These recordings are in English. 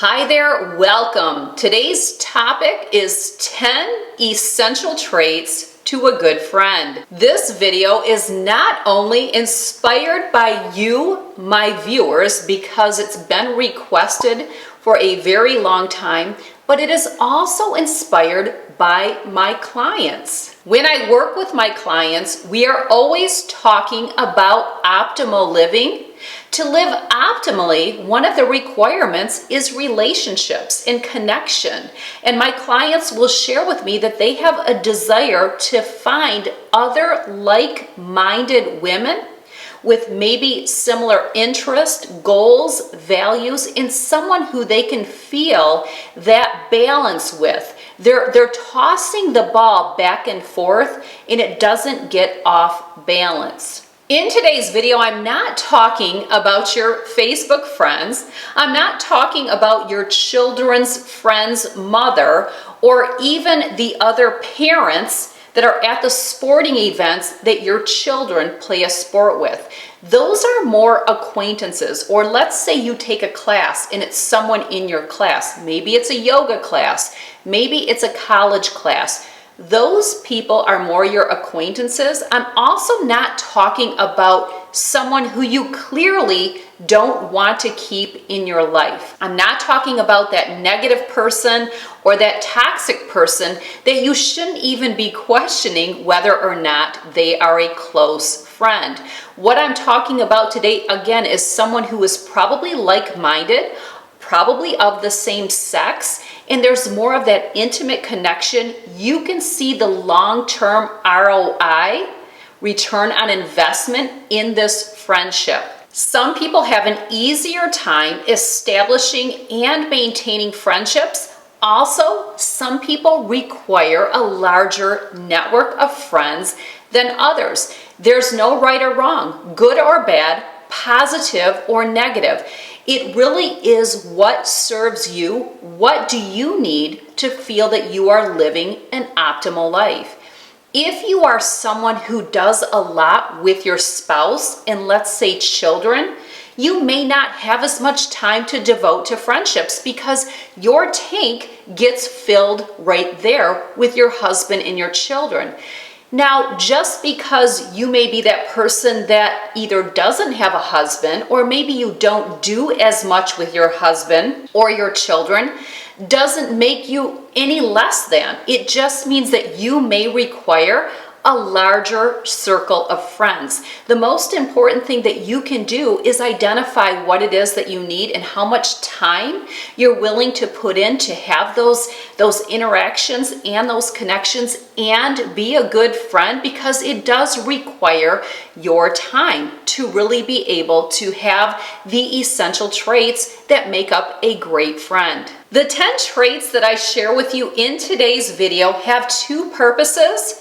Hi there, welcome. Today's topic is 10 essential traits to a good friend. This video is not only inspired by you, my viewers, because it's been requested for a very long time, but it is also inspired by my clients. When I work with my clients, we are always talking about optimal living. To live optimally, one of the requirements is relationships and connection. And my clients will share with me that they have a desire to find other like-minded women with maybe similar interests, goals, values, and someone who they can feel that balance with. They're tossing the ball back and forth and it doesn't get off balance. In today's video, I'm not talking about your Facebook friends. I'm not talking about your children's friend's mother or even the other parents that are at the sporting events that your children play a sport with. Those are more acquaintances, or let's say you take a class and it's someone in your class. Maybe it's a yoga class, maybe it's a college class. Those people are more your acquaintances. I'm also not talking about someone who you clearly don't want to keep in your life. I'm not talking about that negative person or that toxic person that you shouldn't even be questioning whether or not they are a close friend. What I'm talking about today, again, is someone who is probably like-minded, probably of the same sex, and there's more of that intimate connection. You can see the long-term ROI, return on investment, in this friendship. Some people have an easier time establishing and maintaining friendships. Also, some people require a larger network of friends than others. There's no right or wrong, good or bad, positive or negative. It really is what serves you. What do you need to feel that you are living an optimal life? If you are someone who does a lot with your spouse and let's say children, you may not have as much time to devote to friendships because your tank gets filled right there with your husband and your children. Now, just because you may be that person that either doesn't have a husband or maybe you don't do as much with your husband or your children doesn't make you any less than. It just means that you may require a larger circle of friends. The most important thing that you can do is identify what it is that you need and how much time you're willing to put in to have those interactions and those connections and be a good friend, because it does require your time to really be able to have the essential traits that make up a great friend. The 10 traits that I share with you in today's video have two purposes.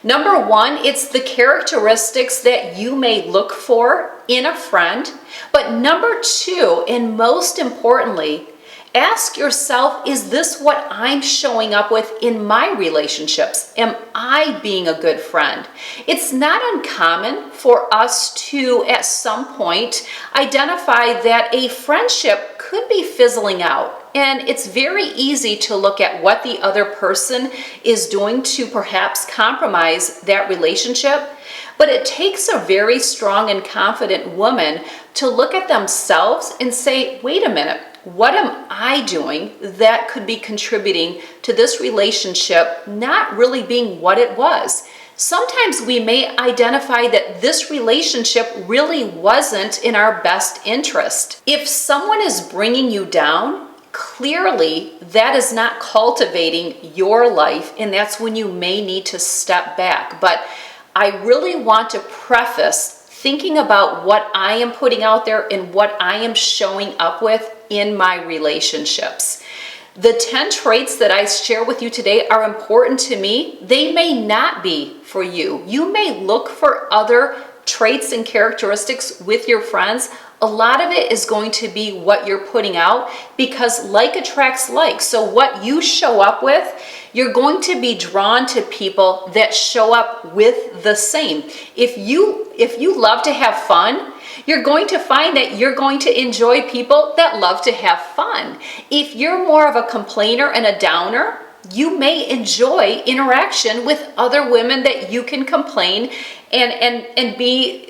Number one, it's the characteristics that you may look for in a friend. But number two, and most importantly, ask yourself, is this what I'm showing up with in my relationships? Am I being a good friend? It's not uncommon for us to, at some point, identify that a friendship could be fizzling out. And it's very easy to look at what the other person is doing to perhaps compromise that relationship. But it takes a very strong and confident woman to look at themselves and say, wait a minute, what am I doing that could be contributing to this relationship not really being what it was? Sometimes we may identify that this relationship really wasn't in our best interest. If someone is bringing you down, clearly that is not cultivating your life, and that's when you may need to step back. But I really want to preface thinking about what I am putting out there and what I am showing up with in my relationships. The 10 traits that I share with you today are important to me. They may not be for you. You may look for other traits and characteristics with your friends. A lot of it is going to be what you're putting out, because like attracts like. So what you show up with, you're going to be drawn to people that show up with the same. If you love to have fun, You're going to find that you're going to enjoy people that love to have fun. If you're more of a complainer and a downer, you may enjoy interaction with other women that you can complain and be,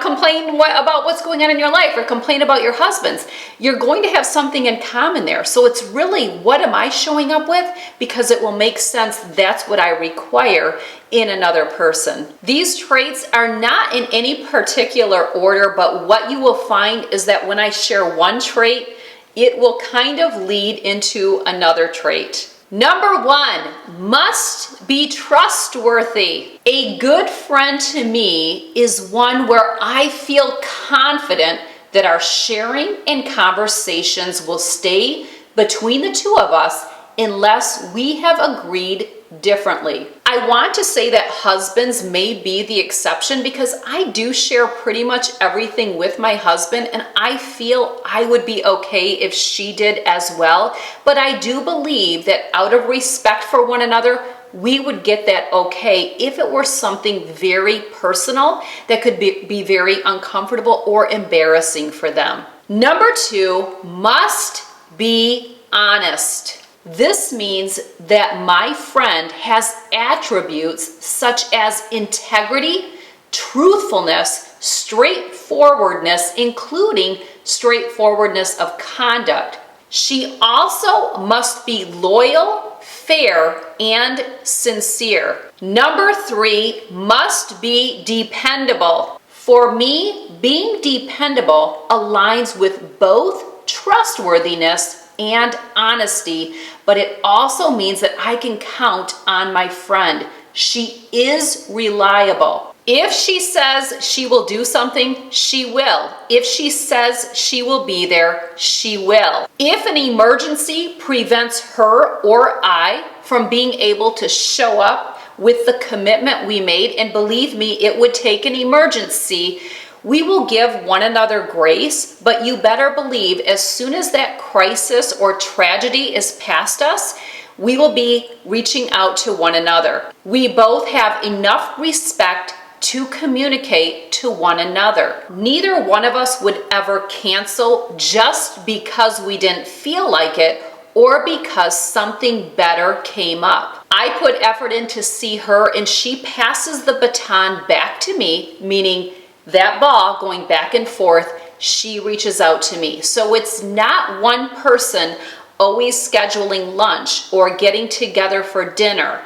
complain about what's going on in your life, or complain about your husband's. You're going to have something in common there. So it's really, what am I showing up with? Because it will make sense. That's what I require in another person. These traits are not in any particular order, but what you will find is that when I share one trait, it will kind of lead into another trait. Number 1, must be trustworthy. A good friend to me is one where I feel confident that our sharing and conversations will stay between the two of us unless we have agreed differently. I want to say that husbands may be the exception, because I do share pretty much everything with my husband, and I feel I would be okay if she did as well. But I do believe that out of respect for one another, we would get that okay if it were something very personal that could be very uncomfortable or embarrassing for them. Number 2, must be honest. This means that my friend has attributes such as integrity, truthfulness, straightforwardness, including straightforwardness of conduct. She also must be loyal, fair, and sincere. Number 3, must be dependable. For me, being dependable aligns with both trustworthiness and honesty, but it also means that I can count on my friend. She is reliable. If she says she will do something, she will. If she says she will be there, she will. If an emergency prevents her or I from being able to show up with the commitment we made, and believe me, it would take an emergency, we will give one another grace, but you better believe as soon as that crisis or tragedy is past us, we will be reaching out to one another. We both have enough respect to communicate to one another. Neither one of us would ever cancel just because we didn't feel like it or because something better came up. I put effort in to see her, and she passes the baton back to me, meaning that ball going back and forth, she reaches out to me. So it's not one person always scheduling lunch or getting together for dinner.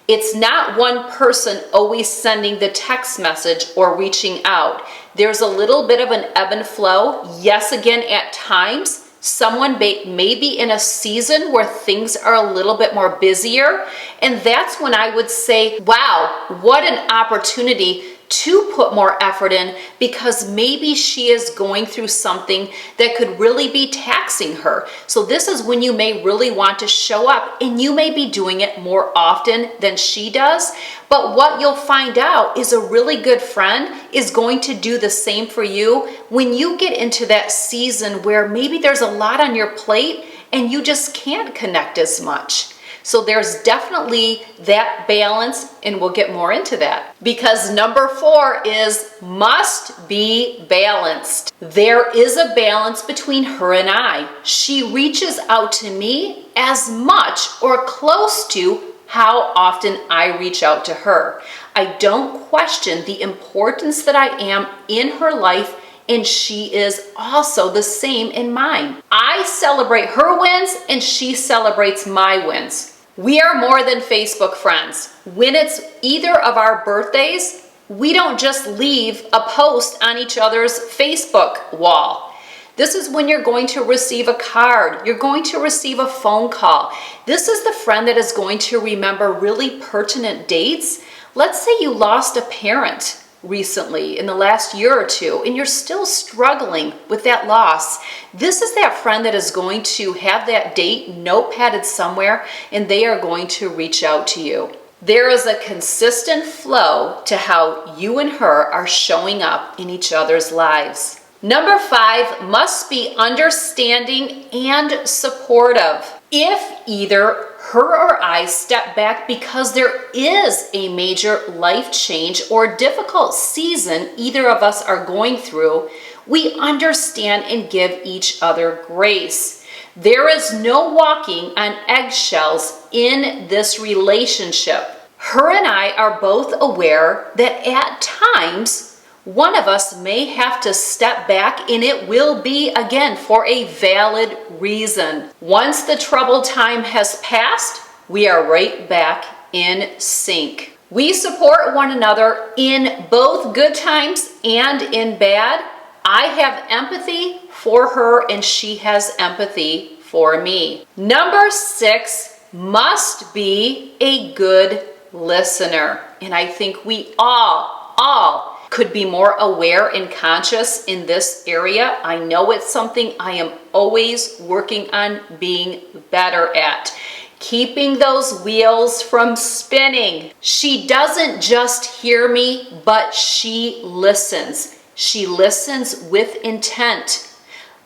It's not one person always sending the text message or reaching out. There's a little bit of an ebb and flow. Yes, again, at times, someone may be in a season where things are a little bit more busier. And that's when I would say, wow, what an opportunity to put more effort in, because maybe she is going through something that could really be taxing her. So this is when you may really want to show up, and you may be doing it more often than she does. But what you'll find out is a really good friend is going to do the same for you when you get into that season where maybe there's a lot on your plate and you just can't connect as much. So there's definitely that balance, and we'll get more into that. Because number 4 is must be balanced. There is a balance between her and I. She reaches out to me as much or close to how often I reach out to her. I don't question the importance that I am in her life, and she is also the same in mine. I celebrate her wins, and she celebrates my wins. We are more than Facebook friends. When it's either of our birthdays, we don't just leave a post on each other's Facebook wall. This is when you're going to receive a card. You're going to receive a phone call. This is the friend that is going to remember really pertinent dates. Let's say you lost a parent recently in the last year or two, and you're still struggling with that loss. This is that friend that is going to have that date notepadded somewhere, and they are going to reach out to you. There is a consistent flow to how you and her are showing up in each other's lives. Number 5 must be understanding and supportive. If either her or I step back because there is a major life change or difficult season either of us are going through, We understand and give each other grace. There is no walking on eggshells in this relationship. Her and I are both aware that at times, one of us may have to step back, and it will be, again, for a valid reason. Once the troubled time has passed, we are right back in sync. We support one another in both good times and in bad. I have empathy for her, and she has empathy for me. Number 6, must be a good listener. And I think we all could be more aware and conscious in this area. I know it's something I am always working on being better at. Keeping those wheels from spinning. She doesn't just hear me, but she listens. She listens with intent.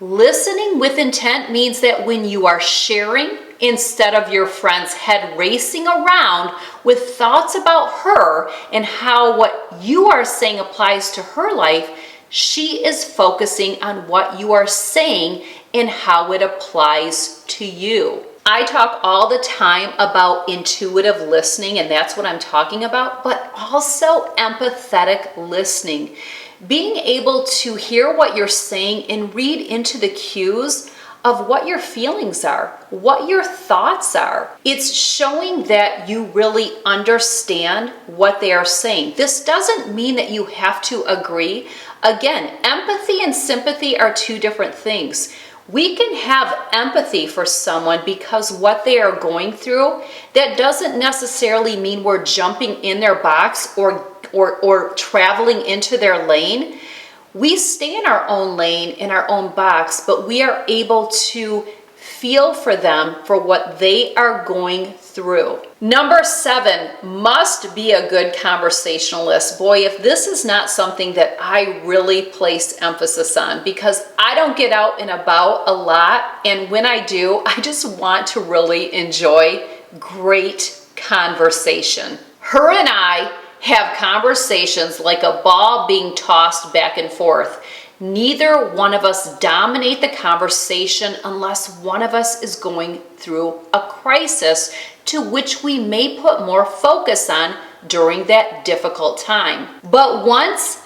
Listening with intent means that when you are sharing, instead of your friend's head racing around with thoughts about her and how what you are saying applies to her life, she is focusing on what you are saying and how it applies to you. I talk all the time about intuitive listening, and that's what I'm talking about, but also empathetic listening. Being able to hear what you're saying and read into the cues of what your feelings are, what your thoughts are. It's showing that you really understand what they are saying. This doesn't mean that you have to agree. Again, empathy and sympathy are two different things. We can have empathy for someone because what they are going through, that doesn't necessarily mean we're jumping in their box or traveling into their lane. We stay in our own lane, in our own box, but we are able to feel for them for what they are going through. Number 7, must be a good conversationalist. Boy, if this is not something that I really place emphasis on, because I don't get out and about a lot, and when I do, I just want to really enjoy great conversation. Her and I have conversations like a ball being tossed back and forth. Neither one of us dominate the conversation unless one of us is going through a crisis to which we may put more focus on during that difficult time. But once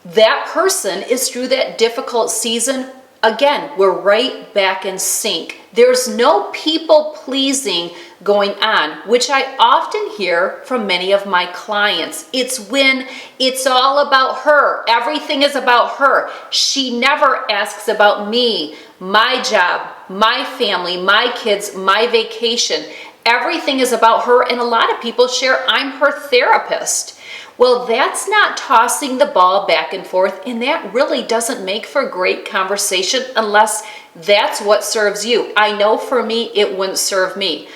that person is through that difficult season, again, we're right back in sync. There's no people pleasing going on, which I often hear from many of my clients. It's when it's all about her. Everything is about her. She never asks about me, my job, my family, my kids, my vacation. Everything is about her, and a lot of people share, I'm her therapist. Well, that's not tossing the ball back and forth, and that really doesn't make for great conversation unless that's what serves you. I know for me, it wouldn't serve me.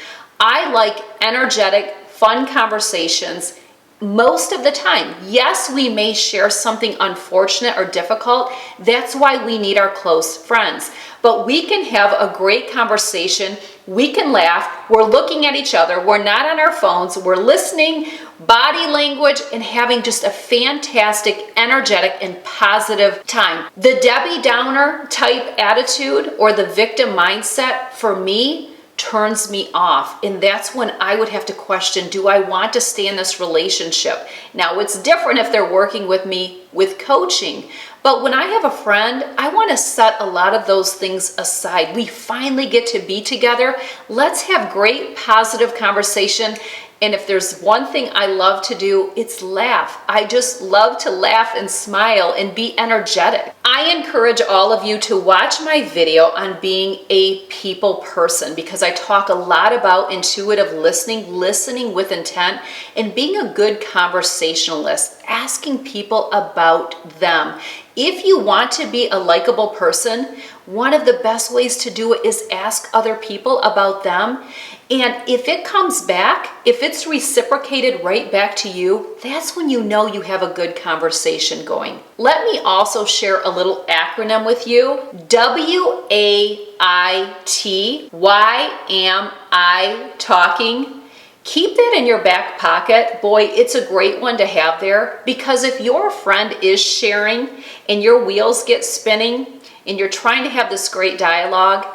I like energetic, fun conversations most of the time. Yes, we may share something unfortunate or difficult. That's why we need our close friends. But we can have a great conversation. We can laugh. We're looking at each other. We're not on our phones. We're listening, body language, and having just a fantastic, energetic, and positive time. The Debbie Downer type attitude or the victim mindset, for me, turns me off. And that's when I would have to question, do I want to stay in this relationship? Now, it's different if they're working with me with coaching. But when I have a friend, I want to set a lot of those things aside. We finally get to be together. Let's have great, positive conversation. And if there's one thing I love to do, it's laugh. I just love to laugh and smile and be energetic. I encourage all of you to watch my video on being a people person, because I talk a lot about intuitive listening, listening with intent, and being a good conversationalist, asking people about them. If you want to be a likable person, one of the best ways to do it is ask other people about them. And if it comes back, if it's reciprocated right back to you, that's when you know you have a good conversation going. Let me also share a little acronym with you. WAIT. Why am I talking? Keep that in your back pocket. Boy, it's a great one to have there, because if your friend is sharing and your wheels get spinning and you're trying to have this great dialogue,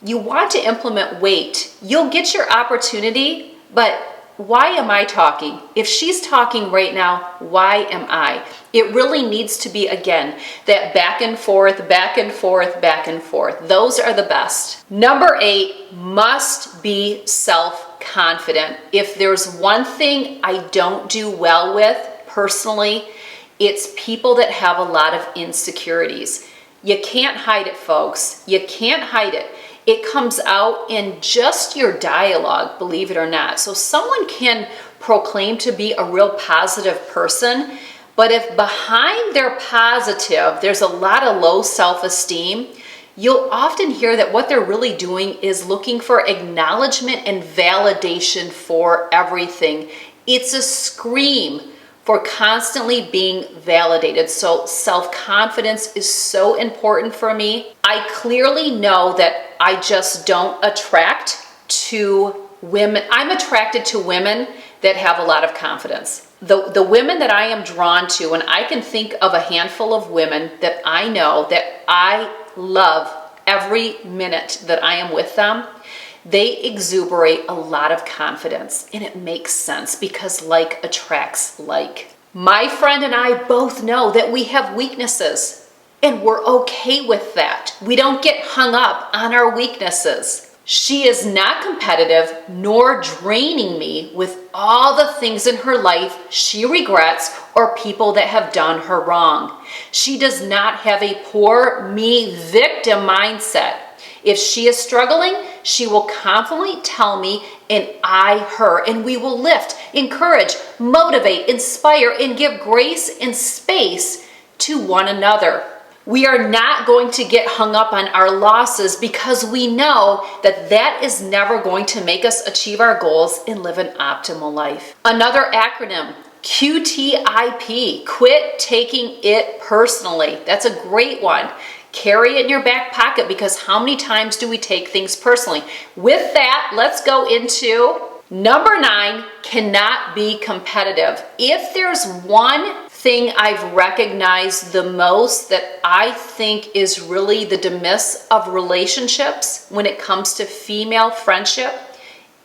you want to implement wait. You'll get your opportunity, but why am I talking? If she's talking right now, why am I? It really needs to be, again, that back and forth, back and forth, back and forth. Those are the best. Number 8, must be self-confident. If there's one thing I don't do well with personally, it's people that have a lot of insecurities. You can't hide it, folks. You can't hide it. It comes out in just your dialogue, believe it or not. So someone can proclaim to be a real positive person, but if behind their positive, there's a lot of low self-esteem, you'll often hear that what they're really doing is looking for acknowledgement and validation for everything. It's a scream for constantly being validated. So self-confidence is so important for me. I clearly know that I just don't attract to women. I'm attracted to women that have a lot of confidence. The women that I am drawn to, and I can think of a handful of women that I know that I love every minute that I am with them, they exuberate a lot of confidence, and it makes sense because like attracts like. My friend and I both know that we have weaknesses, and we're okay with that. We don't get hung up on our weaknesses. She is not competitive nor draining me with all the things in her life she regrets or people that have done her wrong. She does not have a poor me victim mindset. If she is struggling, she will confidently tell me and I her, and we will lift, encourage, motivate, inspire, and give grace and space to one another. We are not going to get hung up on our losses because we know that that is never going to make us achieve our goals and live an optimal life. Another acronym, QTIP, quit taking it personally. That's a great one. Carry it in your back pocket, because how many times do we take things personally? With that, let's go into number 9, cannot be competitive. If there's one thing I've recognized the most that I think is really the demise of relationships when it comes to female friendship,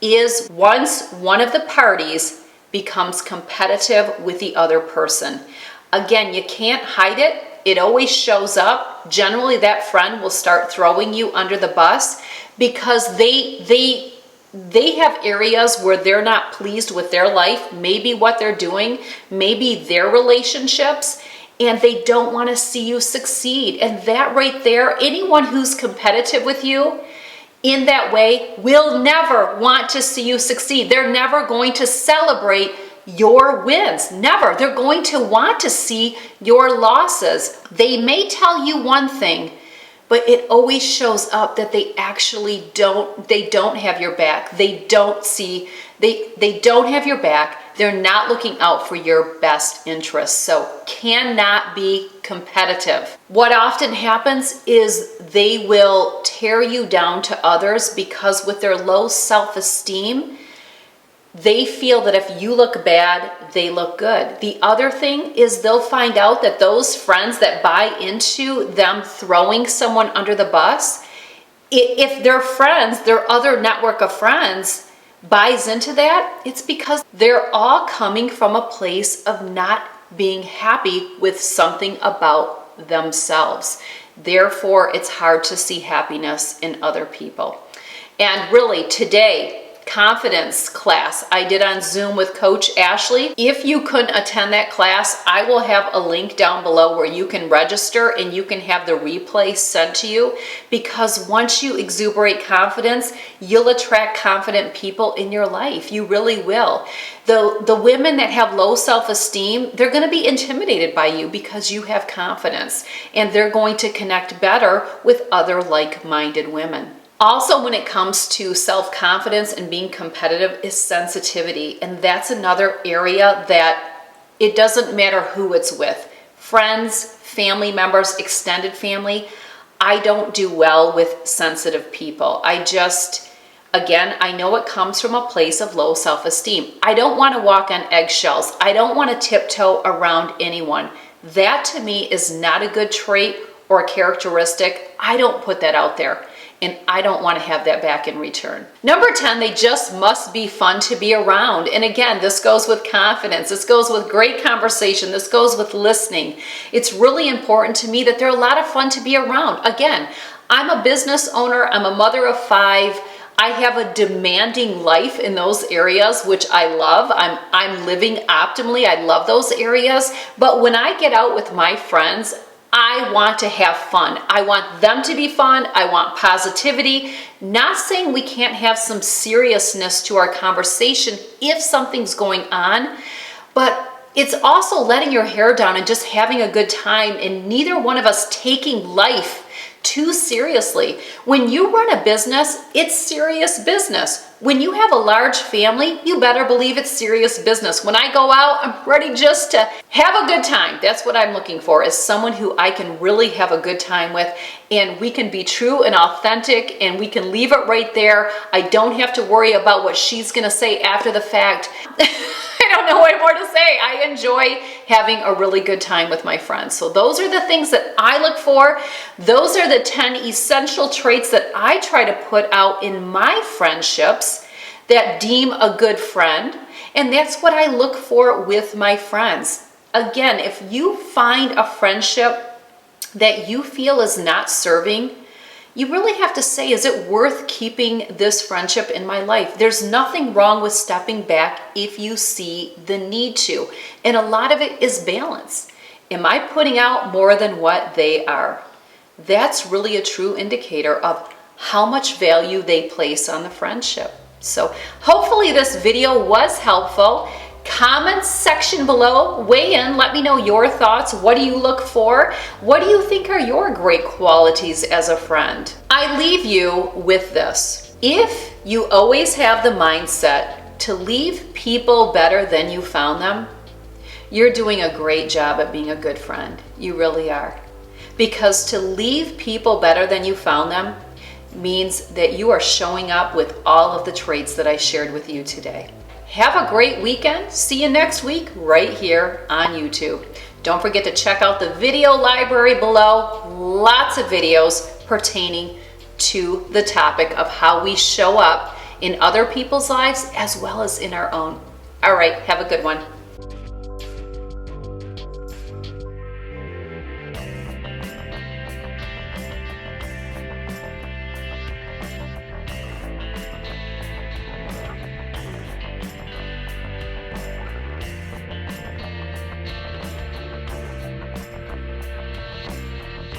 is once one of the parties becomes competitive with the other person. Again, you can't hide it. It always shows up. Generally, that friend will start throwing you under the bus because they have areas where they're not pleased with their life, maybe what they're doing, maybe their relationships, and they don't want to see you succeed. And that right there, anyone who's competitive with you in that way will never want to see you succeed. They're never going to celebrate your wins. Never. They're going to want to see your losses. They may tell you one thing, but it always shows up that they actually don't have your back. They don't have your back. They're not looking out for your best interests. So cannot be competitive. What often happens is they will tear you down to others because with their low self-esteem, they feel that if you look bad, they look good. The other thing is they'll find out that those friends that buy into them throwing someone under the bus, if their friends, their other network of friends buys into that, it's because they're all coming from a place of not being happy with something about themselves. Therefore, it's hard to see happiness in other people. And really, today, confidence class I did on Zoom with Coach Ashley. If you couldn't attend that class, I will have a link down below where you can register and you can have the replay sent to you, because once you exuberate confidence, you'll attract confident people in your life. You really will. The women that have low self-esteem, they're going to be intimidated by you because you have confidence, and they're going to connect better with other like-minded women. Also, when it comes to self-confidence and being competitive is sensitivity. And that's another area that it doesn't matter who it's with. Friends, family members, extended family. I don't do well with sensitive people. Again, I know it comes from a place of low self-esteem. I don't want to walk on eggshells. I don't want to tiptoe around anyone. That to me is not a good trait or a characteristic. I don't put that out there, and I don't want to have that back in return. Number 10, they just must be fun to be around. And again, this goes with confidence. This goes with great conversation. This goes with listening. It's really important to me that they're a lot of fun to be around. Again, I'm a business owner. I'm a mother of 5. I have a demanding life in those areas, which I love. I'm living optimally. I love those areas. But when I get out with my friends, I want to have fun. I want them to be fun. I want positivity. Not saying we can't have some seriousness to our conversation if something's going on, but it's also letting your hair down and just having a good time, and neither one of us taking life too seriously. When you run a business, it's serious business. When you have a large family, you better believe it's serious business. When I go out, I'm ready just to have a good time. That's what I'm looking for, is someone who I can really have a good time with, and we can be true and authentic, and we can leave it right there. I don't have to worry about what she's gonna say after the fact. I don't know what more to say. I enjoy having a really good time with my friends. So those are the things that I look for. Those are the 10 essential traits that I try to put out in my friendships that deem a good friend. And that's what I look for with my friends. Again, if you find a friendship that you feel is not serving, you really have to say, is it worth keeping this friendship in my life? There's nothing wrong with stepping back if you see the need to. And a lot of it is balance. Am I putting out more than what they are? That's really a true indicator of how much value they place on the friendship. So hopefully this video was helpful. Comment section below, weigh in, let me know your thoughts. What do you look for? What do you think are your great qualities as a friend? I leave you with this. If you always have the mindset to leave people better than you found them, you're doing a great job at being a good friend. You really are. Because to leave people better than you found them means that you are showing up with all of the traits that I shared with you today. Have a great weekend. See you next week right here on YouTube. Don't forget to check out the video library below. Lots of videos pertaining to the topic of how we show up in other people's lives as well as in our own. All right, have a good one.